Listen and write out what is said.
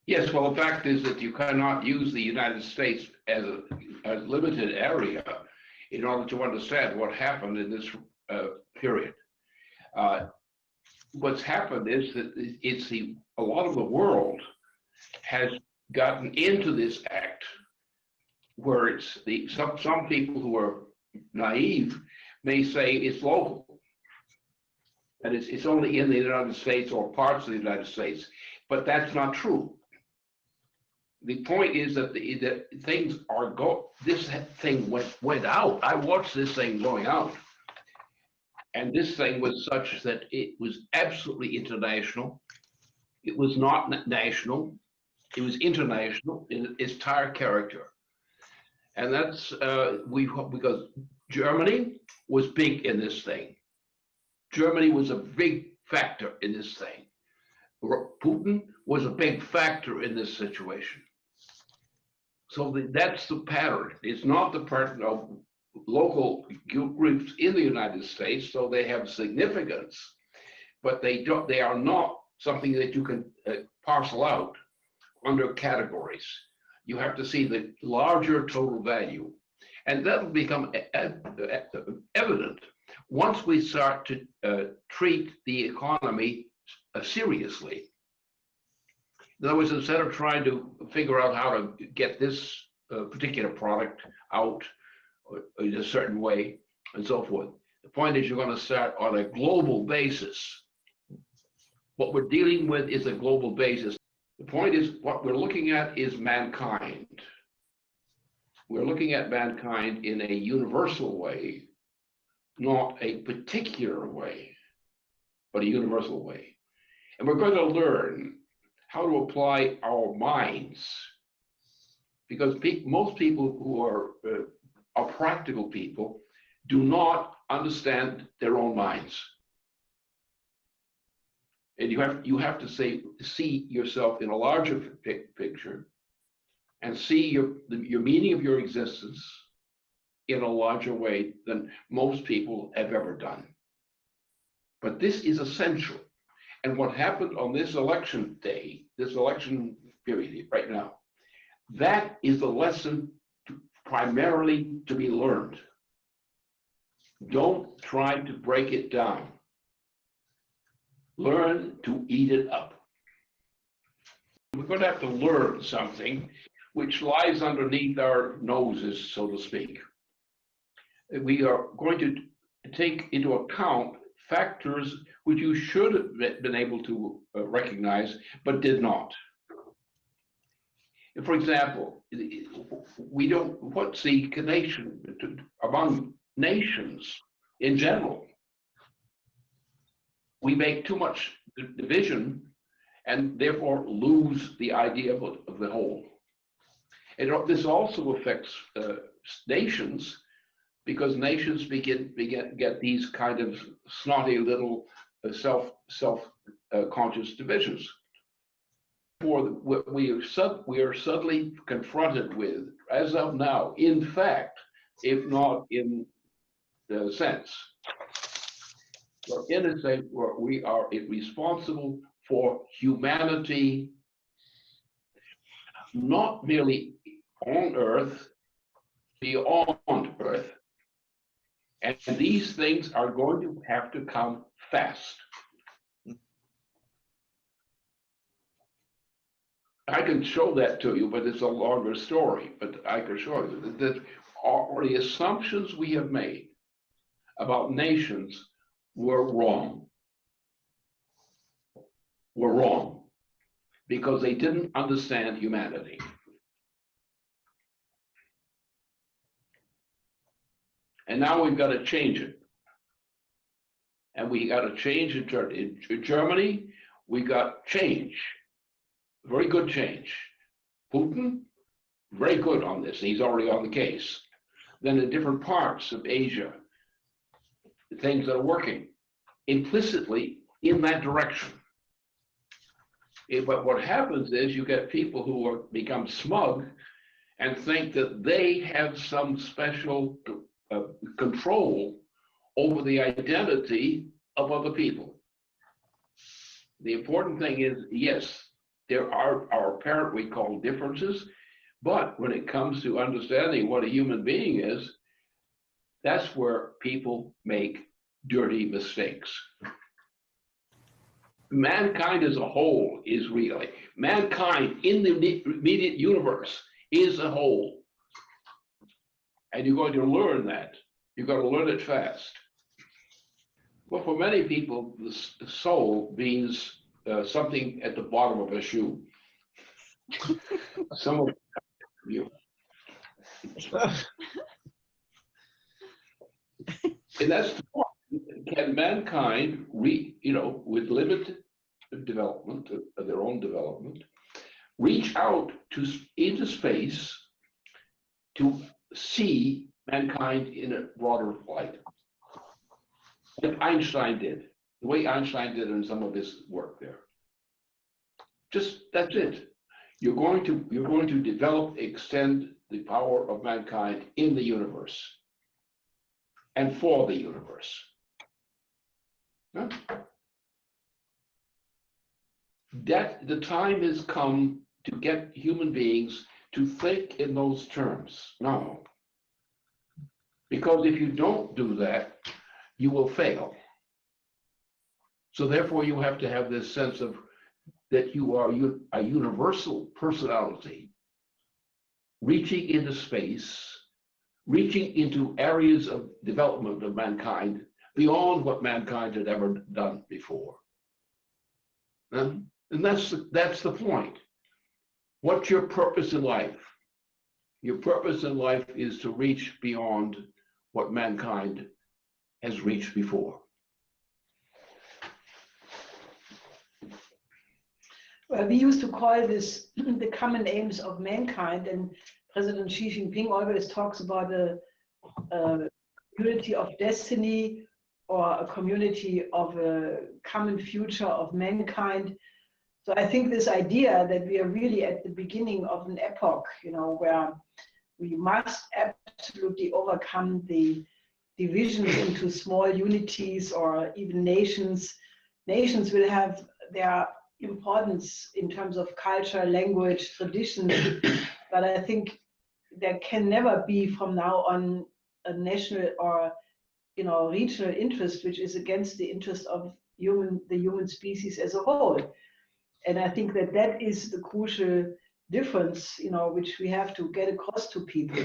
Yes, well, the fact is that you cannot use the United States as a limited area in order to understand what happened in this period. What's happened is that a lot of the world has gotten into this act where some people who are naive may say it's local, and it's only in the United States or parts of the United States, but that's not true. The point is that this thing went out. I watched this thing going out. And this thing was such that it was absolutely international. It was not national. It was international in its entire character. And that's because Germany was big in this thing. Germany was a big factor in this thing. Putin was a big factor in this situation. So that's the pattern. It's not the pattern of local groups in the United States, so they have significance, but they are not something that you can parcel out under categories. You have to see the larger total value, and that'll become evident once we start to treat the economy seriously. In other words, instead of trying to figure out how to get this particular product out in a certain way and so forth, the point is you're going to start on a global basis. What we're dealing with is a global basis. The point is what we're looking at is mankind. We're looking at mankind in a universal way, not a particular way, but a universal way. And we're going to learn how to apply our minds, because most people who are practical people do not understand their own minds. And you have to see yourself in a larger picture and see your meaning of your existence in a larger way than most people have ever done. But this is essential. And what happened on this election day, this election period right now, that is the lesson primarily to be learned. Don't try to break it down. Learn to eat it up. We're going to have to learn something which lies underneath our noses, so to speak. We are going to take into account factors which you should have been able to recognize, but did not. For example, what's the connection among nations in general? We make too much division and therefore lose the idea of the whole. And this also affects nations, because nations get these kind of snotty little self-conscious divisions. For what we are suddenly confronted with, as of now, in fact, if not in the sense, we're in a state where we are responsible for humanity, not merely on Earth, beyond Earth. And these things are going to have to come fast. I can show that to you, but it's a longer story. But I can show you that all the assumptions we have made about nations were wrong. Were wrong because they didn't understand humanity. And now we've got to change it. And we got to change it. In Germany, we got change. Very good change. Putin, very good on this. He's already on the case. Then in different parts of Asia, things that are working implicitly in that direction. But what happens is you get people who become smug and think that they have some special control over the identity of other people. The important thing is, yes, there are apparent, we call differences, but when it comes to understanding what a human being is, that's where people make dirty mistakes. Mankind as a whole is really, mankind in the immediate universe is a whole. And you're going to learn that. You've got to learn it fast. Well, for many people, the soul means something at the bottom of a shoe. Some of you. And that's the point. Can mankind, with limited development, their own development, reach out into space to see mankind in a broader light? Like Einstein did, the way Einstein did in some of his work there. Just that's it. You're going to develop, extend the power of mankind in the universe and for the universe. Huh? That the time has come to get human beings to think in those terms now. Because if you don't do that, you will fail. So therefore you have to have this sense of that you are a universal personality, reaching into space, reaching into areas of development of mankind beyond what mankind had ever done before. And that's the point. What's your purpose in life? Your purpose in life is to reach beyond what mankind has reached before. Well, we used to call this the common aims of mankind, and President Xi Jinping always talks about a community of destiny, or a community of a common future of mankind. So I think this idea that we are really at the beginning of an epoch, where we must absolutely overcome the divisions into small unities or even nations. Nations will have their importance in terms of culture, language, traditions, but I think there can never be from now on a national or regional interest which is against the interest of the human species as a whole. And I think that is the crucial difference, which we have to get across to people.